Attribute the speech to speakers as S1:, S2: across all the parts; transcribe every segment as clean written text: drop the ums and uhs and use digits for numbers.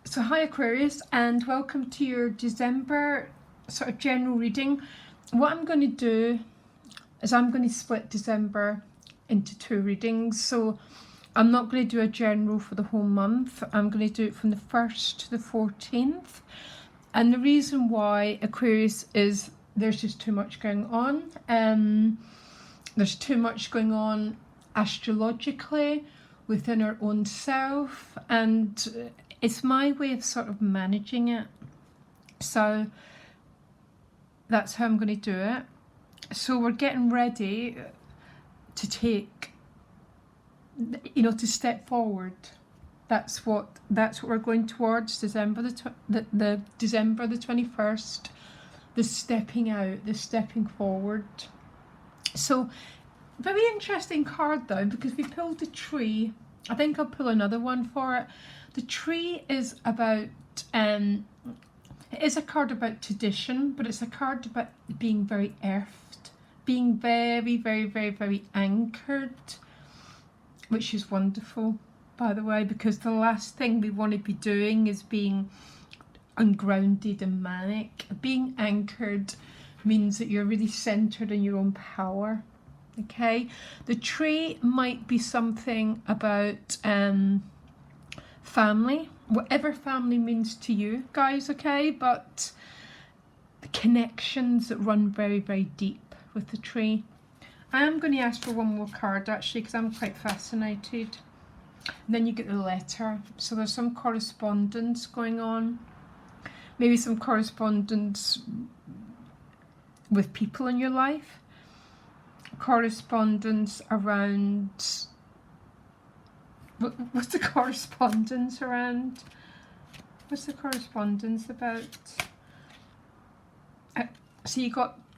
S1: So hi Aquarius, and welcome to your December sort of general reading. What I'm going to do is I'm going to split December into two readings. So I'm not going to do a general for the whole month. I'm going to do it from the 1st to the 14th. And the reason why, Aquarius, is there's just too much going on. There's too much going on astrologically within our own self, and it's my way of sort of managing it. So that's how I'm going to do it. So we're getting ready to take, to step forward. That's what we're going towards. December the December the 21st, the stepping out, the stepping forward. So very interesting card though, because we pulled the tree. I think I'll pull another one for it. The tree is about, it is a card about tradition, but it's a card about being very earthed, being very, very, very, very anchored, which is wonderful, by the way, because the last thing we want to be doing is being ungrounded and manic. Being anchored means that you're really centered in your own power. Okay, the tree might be something about family, whatever family means to you guys, okay, but the connections that run very, very deep with the tree. I am going to ask for one more card actually, because I'm quite fascinated. And then you get the letter. So there's some correspondence going on, maybe some correspondence with people in your life, correspondence around, what's the correspondence around? What's the correspondence about? So you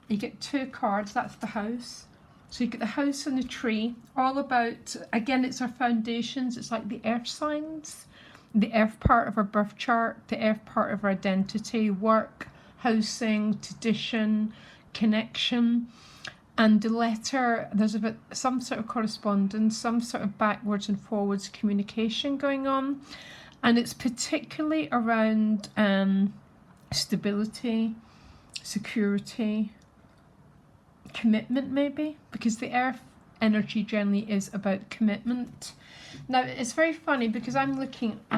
S1: get two cards. That's the house. So you get the house and the tree. All about, again, it's our foundations. It's like the earth signs, the earth part of our birth chart, the earth part of our identity, work, housing, tradition, connection. And the letter, there's about some sort of correspondence, some sort of backwards and forwards communication going on. And it's particularly around stability, security, commitment maybe, because the earth energy generally is about commitment. Now, it's very funny because I'm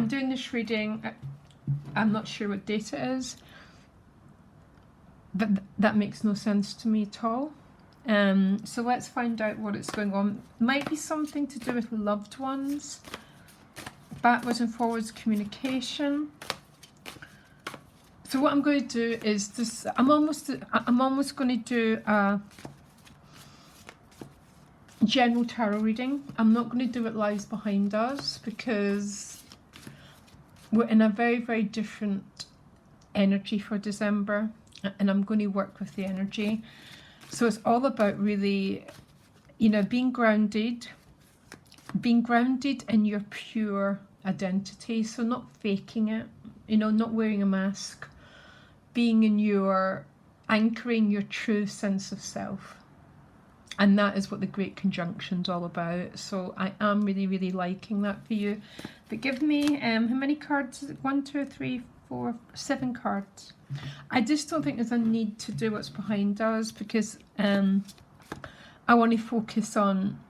S1: doing this reading, I'm not sure what date it is, but that makes no sense to me at all. So let's find out what is going on. Might be something to do with loved ones, backwards and forwards communication. So what I'm going to do is this. I'm almost going to do a general tarot reading. I'm not going to do it lies behind us because we're in a very, very different energy for December, and I'm going to work with the energy. So it's all about really, being grounded in your pure identity. So not faking it, not wearing a mask, being in anchoring your true sense of self. And that is what the Great Conjunction's all about. So I am really, really liking that for you. But give me, how many cards is it? 1, 2, 3, 4, 7 cards. I just don't think there's a need to do what's behind us, because I want to focus on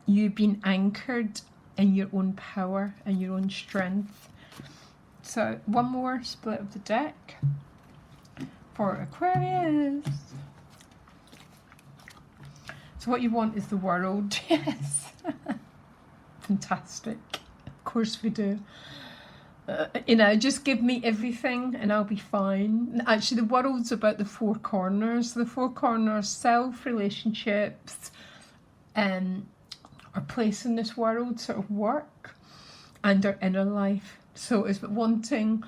S1: you being anchored in your own power and your own strength. So one more split of the deck for Aquarius. So what you want is the world. Yes. Fantastic. Of course we do. Just give me everything and I'll be fine. Actually, the world's about the four corners. The four corners: self, relationships, our place in this world, sort of work, and our inner life. So it's wanting,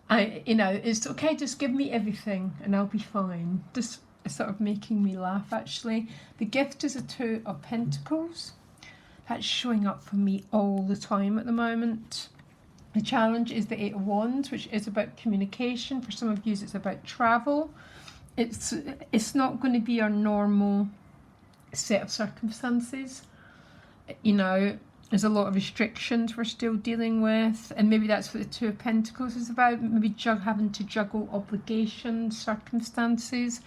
S1: it's okay, just give me everything and I'll be fine. This is sort of making me laugh, actually. The gift is a 2 of Pentacles. That's showing up for me all the time at the moment. The challenge is the 8 of Wands, which is about communication. For some of you, it's about travel. It's not going to be our normal set of circumstances. There's a lot of restrictions we're still dealing with, and maybe that's what the Two of Pentacles is about. Maybe having to juggle obligations, circumstances.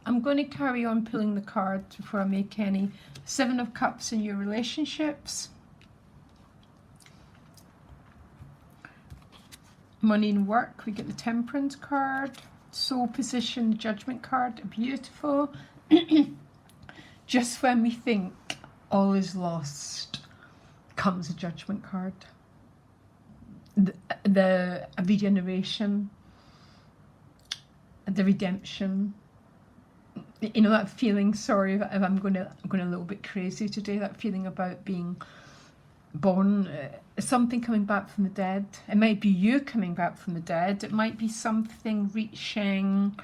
S1: I'm going to carry on pulling the cards before I make any. Seven of Cups in your relationships. Money and work, we get the Temperance card. Soul position, Judgment card, beautiful. Just when we think all is lost, comes a Judgment card. The regeneration, the redemption. You know, that feeling, sorry if I'm going a little bit crazy today, that feeling about being born, something coming back from the dead. It might be you coming back from the dead. It might be something reaching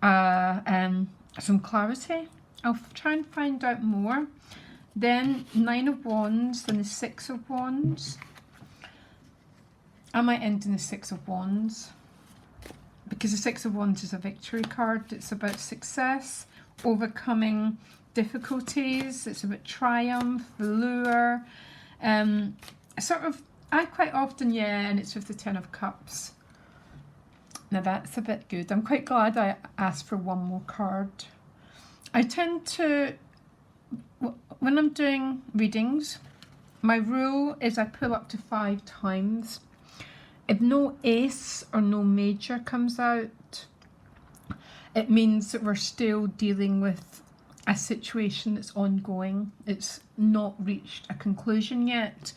S1: some clarity. I'll try and find out more. Then Nine of Wands, then the Six of Wands. I might end in the Six of Wands, because the Six of Wands is a victory card. It's about success, overcoming difficulties. It's about triumph, velour. Sort of, I quite often, and it's with the Ten of Cups. Now that's a bit good. I'm quite glad I asked for one more card. I tend to, when I'm doing readings, my rule is I pull up to 5 times. If no ace or no major comes out, it means that we're still dealing with a situation that's ongoing. It's not reached a conclusion yet,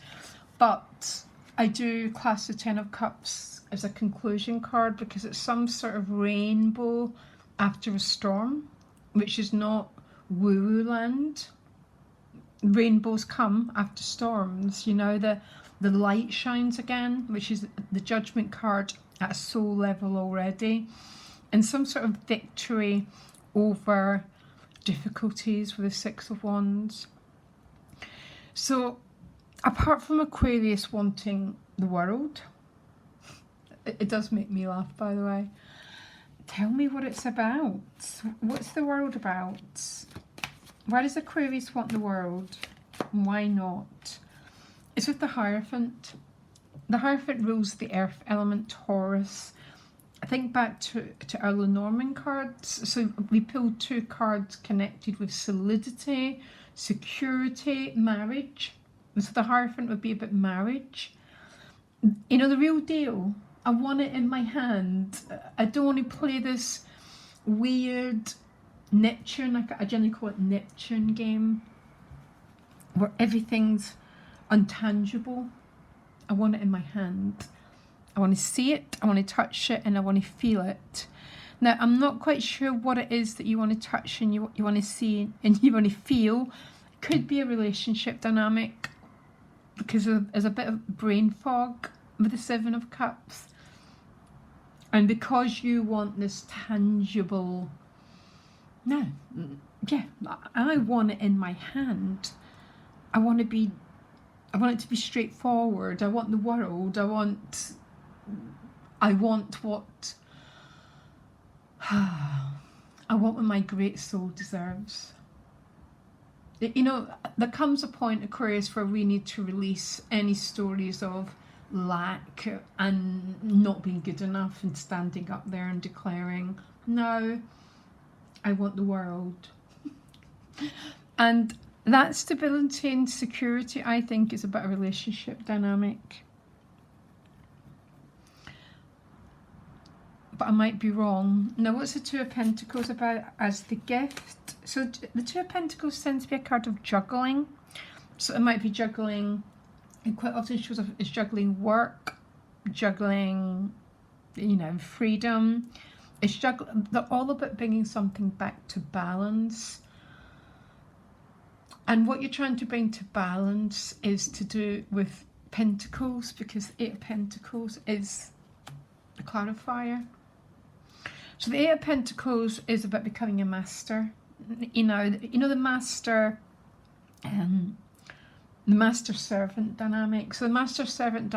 S1: but I do class the Ten of Cups as a conclusion card because it's some sort of rainbow after a storm, which is not woo-woo land. Rainbows come after storms, you know, the light shines again, which is the Judgment card at a soul level already, and some sort of victory over difficulties with the Six of Wands. So apart from Aquarius wanting the world, it does make me laugh, by the way. Tell me what it's about. What's the world about? Why does Aquarius want the world? Why not? It's with the Hierophant. The Hierophant rules the earth element, Taurus. I think back to our Lenormand cards. So we pulled 2 cards connected with solidity, security, marriage. So the Hierophant would be about marriage. You know, the real deal. I want it in my hand. I don't want to play this weird Neptune, I generally call it Neptune game, where everything's untangible. I want it in my hand. I want to see it, I want to touch it, and I want to feel it. Now, I'm not quite sure what it is that you want to touch and you want to see and you want to feel. It could be a relationship dynamic, because there's a bit of brain fog with the Seven of Cups. And because you want this tangible, I want it in my hand. I want it to be straightforward. I want the world. I want what my great soul deserves. You know, there comes a point, Aquarius, where we need to release any stories of lack and not being good enough and standing up there and declaring, no, I want the world. And that stability and security, I think, is about a relationship dynamic. But I might be wrong. Now, what's the Two of Pentacles about as the gift? So the Two of Pentacles tends to be a card of juggling. So it might be juggling, it quite often shows up as juggling work, juggling, you know, freedom. It's they're all about bringing something back to balance. And what you're trying to bring to balance is to do with Pentacles, because Eight of Pentacles is the clarifier. So the Eight of Pentacles is about becoming a master. You know the master, the master-servant dynamic. So the master-servant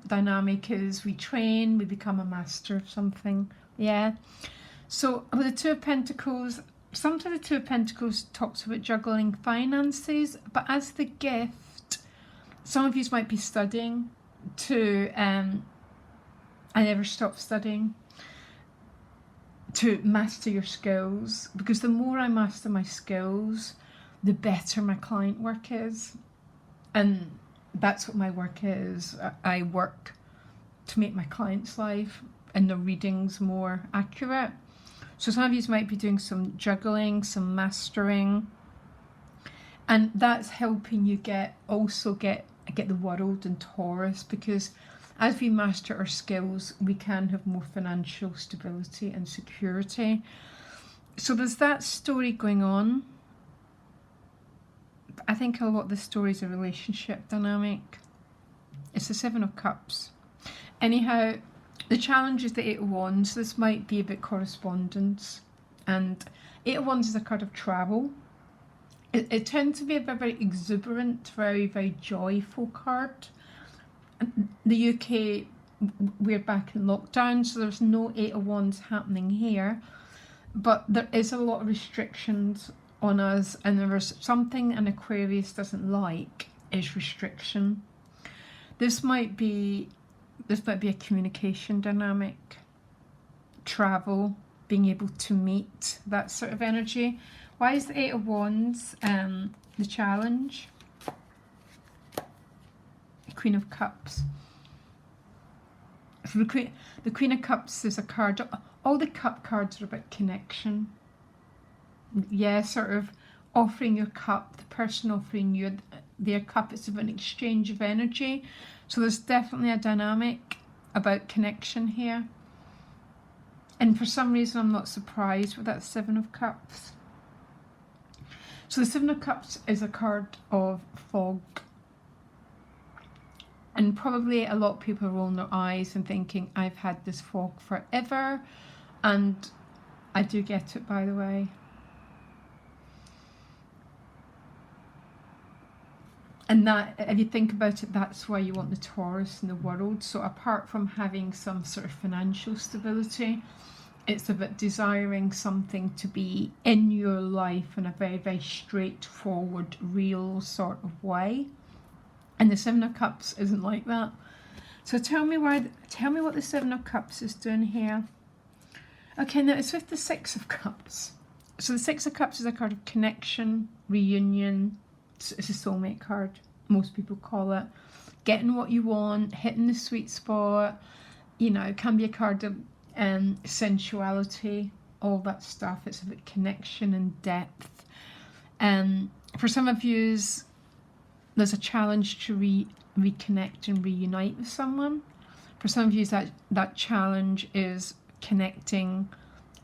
S1: dynamic is we train, we become a master of something. Yeah. So with the Two of Pentacles, sometimes the Two of Pentacles talks about juggling finances, but as the gift, Some of you might be studying to, I never stop studying, to master your skills, because the more I master my skills, the better my client work is. And that's what my work is. I work to make my client's life and the readings more accurate. So some of you might be doing some juggling, some mastering, and that's helping you get the world in Taurus, because as we master our skills, we can have more financial stability and security. So there's that story going on. I think a lot of the story is a relationship dynamic. It's the Seven of Cups. Anyhow, the challenge is the Eight of Wands. This might be about correspondence. And Eight of Wands is a card of travel. It tends to be a very exuberant, very, very joyful card. The UK, we're back in lockdown, so there's no Eight of Wands happening here. But there is a lot of restrictions on us, and there is something an Aquarius doesn't like, is restriction. This might be a communication dynamic, travel, being able to meet, that sort of energy. Why is the Eight of Wands the challenge? Queen of Cups. So the Queen of Cups is a card. All the cup cards are about connection. Yeah, sort of offering your cup, the person offering you their cup. It's about an exchange of energy. So there's definitely a dynamic about connection here. And for some reason, I'm not surprised with that Seven of Cups. So the Seven of Cups is a card of fog. And probably a lot of people are rolling their eyes and thinking, I've had this fog forever. And I do get it, by the way. And that, if you think about it, that's why you want the Taurus in the world. So apart from having some sort of financial stability, it's about desiring something to be in your life in a very, very straightforward, real sort of way. And the Seven of Cups isn't like that. So tell me what the Seven of Cups is doing here. Okay, now it's with the Six of Cups. So the Six of Cups is a card of connection, reunion. It's a soulmate card, most people call it. Getting what you want, hitting the sweet spot. You know, it can be a card of sensuality, all that stuff. It's about connection and depth. For some of you, there's a challenge to reconnect and reunite with someone. For some of you, that challenge is connecting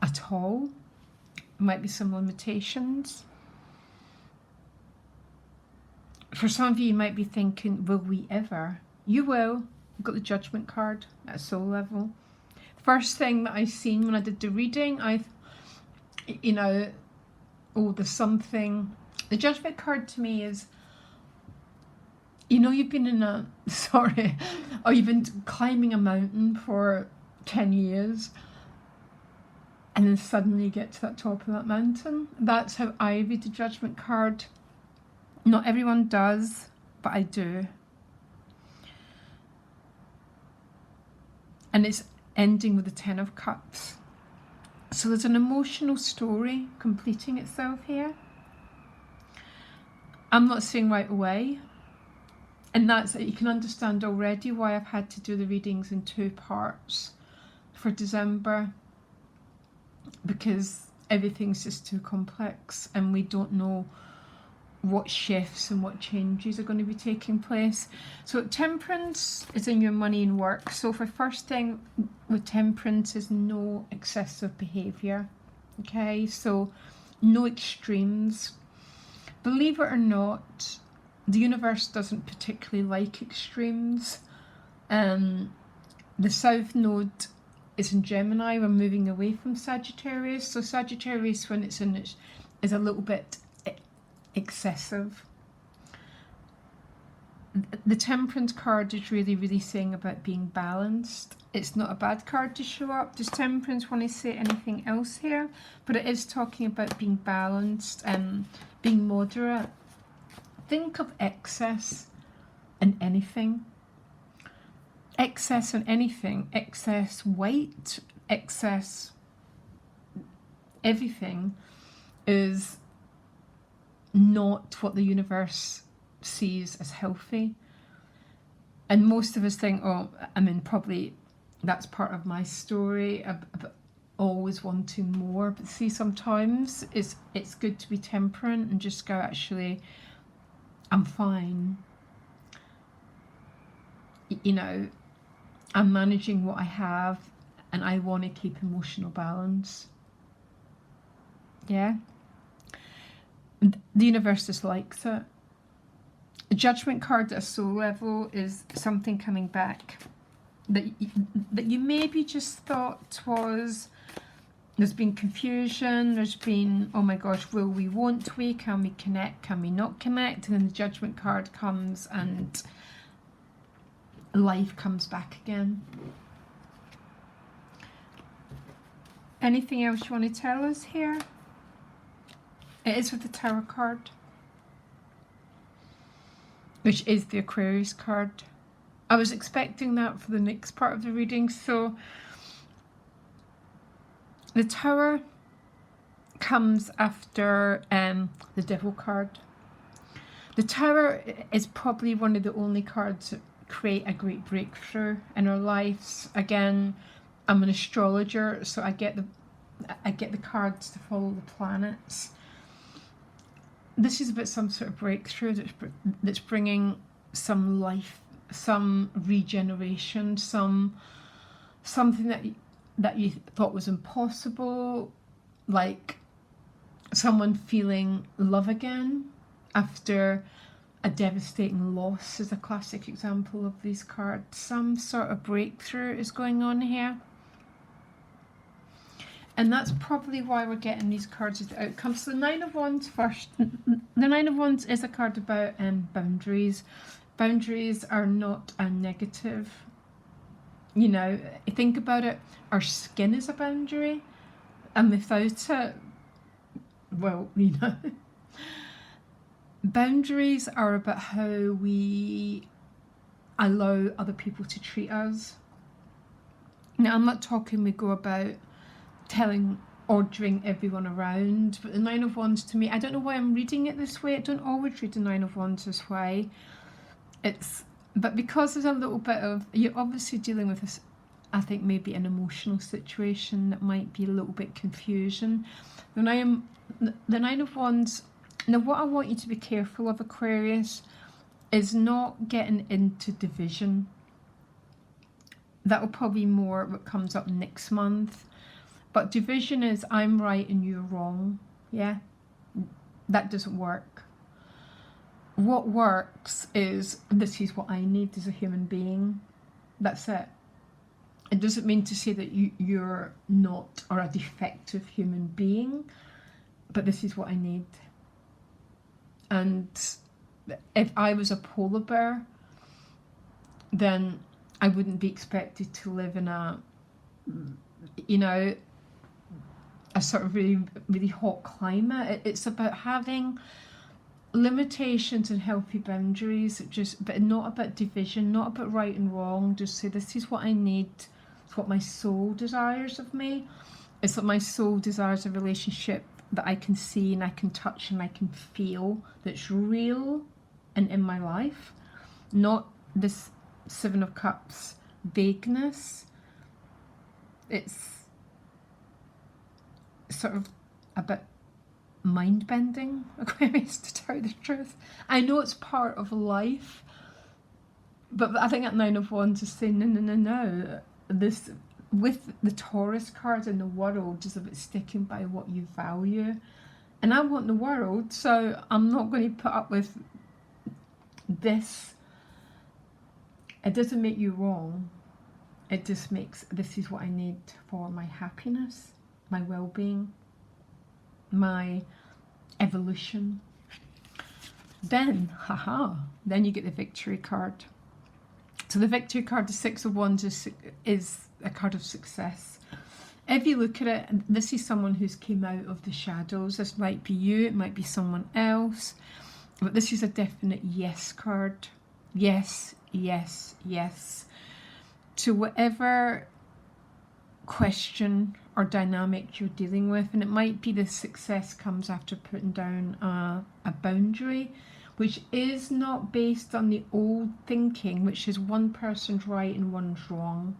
S1: at all. There might be some limitations. For some of you, you might be thinking, will we ever? You will. You've got the Judgment card at soul level. First thing that I seen when I did the reading, there's something. The Judgment card to me is, you've been you've been climbing a mountain for 10 years, and then suddenly you get to the top of that mountain. That's how I read the Judgment card. Not everyone does, but I do. And it's ending with the Ten of Cups. So there's an emotional story completing itself here. I'm not saying right away. And that's it. You can understand already why I've had to do the readings in 2 parts for December, because everything's just too complex and we don't know what shifts and what changes are going to be taking place. So Temperance is in your money and work. So for first thing with Temperance is no excessive behaviour. Okay, so no extremes. Believe it or not, the universe doesn't particularly like extremes. The South Node is in Gemini. We're moving away from Sagittarius. So Sagittarius, when it's in it, is a little bit excessive. The Temperance card is really, really saying about being balanced. It's not a bad card to show up. Does Temperance want to say anything else here? But it is talking about being balanced and being moderate. Think of excess in anything. Excess in anything, excess weight, excess everything is not what the universe sees as healthy. And most of us think, oh, I mean, probably that's part of my story, always wanting more. But see, sometimes it's good to be temperate and just go, actually, I'm fine. You know, I'm managing what I have and I want to keep emotional balance. Yeah. The universe just likes it. A judgment card at a soul level is something coming back that you maybe just thought was, there's been confusion, there's been, oh my gosh, will we, won't we, can we connect, can we not connect? And then the judgment card comes and life comes back again. Anything else you want to tell us here? It is with the Tower card, which is the Aquarius card. I was expecting that for the next part of the reading. So the Tower comes after the Devil card. The Tower is probably one of the only cards that create a great breakthrough in our lives. Again, I'm an astrologer, so I get the cards to follow the planets. This is about some sort of breakthrough that's bringing some life, some regeneration, something that you thought was impossible, like someone feeling love again after a devastating loss is a classic example of these cards. Some sort of breakthrough is going on here. And that's probably why we're getting these cards as the outcome. So the Nine of Wands first. The Nine of Wands is a card about boundaries. Boundaries are not a negative. You know, think about it. Our skin is a boundary. And without it, well, you know. Boundaries are about how we allow other people to treat us. Now, I'm not talking we go about ordering everyone around, but the Nine of Wands to me, I don't know why I'm reading it this way. I don't always read the Nine of Wands this way. But because there's a little bit of, you're obviously dealing with this, I think maybe an emotional situation that might be a little bit confusion. The Nine of Wands, now what I want you to be careful of, Aquarius, is not getting into division. That will probably be more what comes up next month. But division is I'm right and you're wrong. Yeah, that doesn't work. What works is this is what I need as a human being. That's it. It doesn't mean to say that you're not, or a defective human being, but this is what I need. And if I was a polar bear, then I wouldn't be expected to live in a, you know, a sort of really, really hot climate. It's about having limitations and healthy boundaries, but not about division, not about right and wrong. Just say, this is what I need. It's what my soul desires of me. It's what my soul desires, a relationship that I can see and I can touch and I can feel, that's real and in my life. Not this Seven of Cups vagueness. It's sort of a bit mind-bending, Aquarius, to tell you the truth. I know it's part of life, but I think that Nine of Wands is saying, no. This, with the Taurus card in the world, is about sticking by what you value. And I want the world, so I'm not going to put up with this. It doesn't make you wrong. It just makes, this is what I need for my happiness, my well-being, my evolution. Then, then you get the Victory card. So the Victory card, the Six of Wands, is a card of success. If you look at it, this is someone who's came out of the shadows. This might be you, it might be someone else, but this is a definite yes card. yes, yes, yes to whatever question or dynamic you're dealing with. And it might be the success comes after putting down a boundary, which is not based on the old thinking, which is one person's right and one's wrong.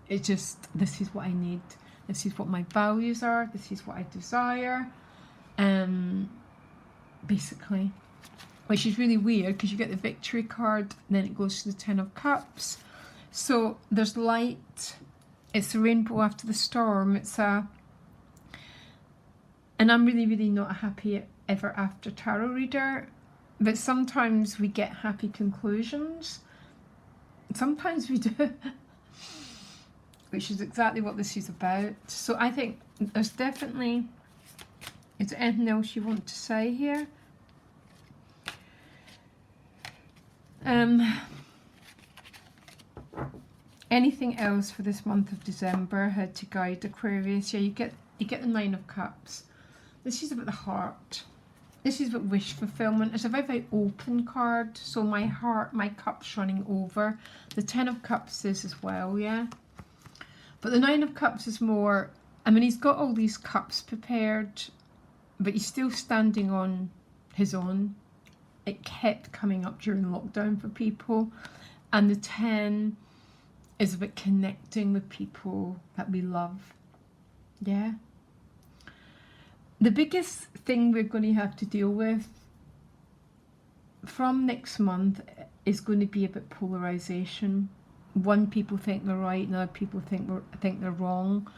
S1: It's just, this is what I need, this is what my values are, this is what I desire, basically. Which is really weird because you get the victory card and then it goes to the Ten of Cups. So there's light, it's the rainbow after the storm, and I'm really, really not a happy ever after tarot reader, but sometimes we get happy conclusions. Sometimes we do, which is exactly what this is about. So I think there's definitely, is there anything else you want to say here? Anything else for this month of December? How to guide Aquarius? Yeah, you get the Nine of Cups. This is about the heart. This is about wish fulfillment. It's a very, very open card. So my heart, my cup's running over. The Ten of Cups is as well, yeah. But the Nine of Cups is more, I mean, he's got all these cups prepared, but he's still standing on his own. It kept coming up during lockdown for people. And the 10 is about connecting with people that we love. Yeah. The biggest thing we're going to have to deal with from next month is going to be about polarization. One, people think they're right, and other people think they're wrong.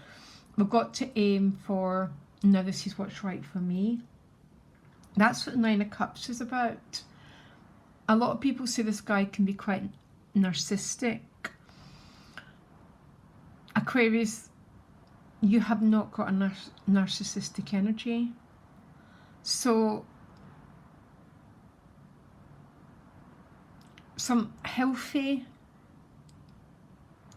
S1: We've got to aim for, no, this is what's right for me. That's what the Nine of Cups is about. A lot of people say this guy can be quite narcissistic. Aquarius, you have not got a narcissistic energy. So some healthy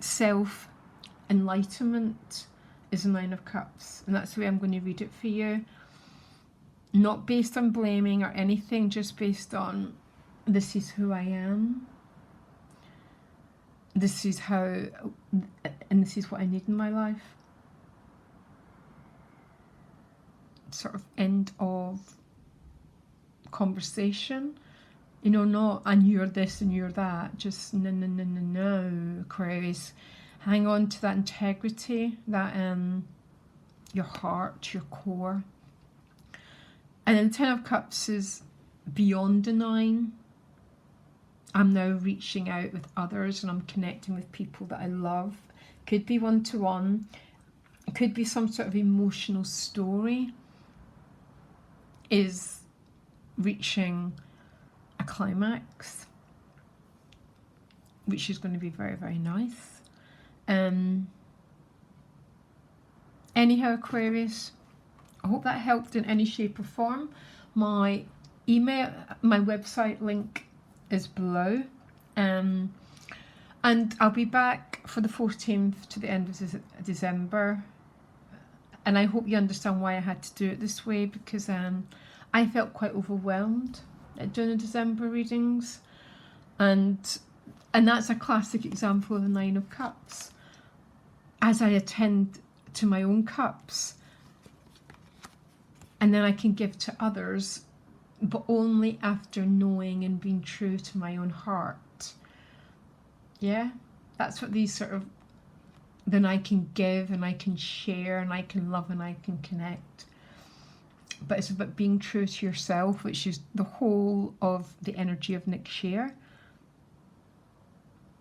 S1: self-enlightenment is a Nine of Cups. And that's the way I'm going to read it for you. Not based on blaming or anything, just based on, this is who I am. This is how, and this is what I need in my life. Sort of end of conversation. You know, not, and you're this and you're that. Just no, no, no, no, no, Aquarius. Hang on to that integrity, that your heart, your core. And then Ten of Cups is beyond the 9. I'm now reaching out with others and I'm connecting with people that I love. Could be one-to-one. It could be some sort of emotional story is reaching a climax, which is going to be very, very nice. Anyhow, Aquarius, I hope that helped in any shape or form. My email, my website link is below, and I'll be back for the 14th to the end of December, and I hope you understand why I had to do it this way, because I felt quite overwhelmed at doing the December readings, and that's a classic example of the Nine of Cups. As I attend to my own cups, and then I can give to others, but only after knowing and being true to my own heart. Yeah, that's what these sort of, then I can give and I can share and I can love and I can connect. But it's about being true to yourself, which is the whole of the energy of next year.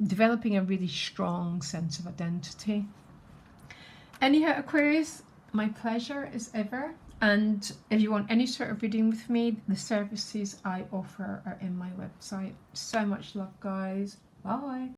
S1: Developing a really strong sense of identity. Anyhow, Aquarius, my pleasure as ever. And if you want any sort of reading with me, the services I offer are in my website. So much love, guys. Bye.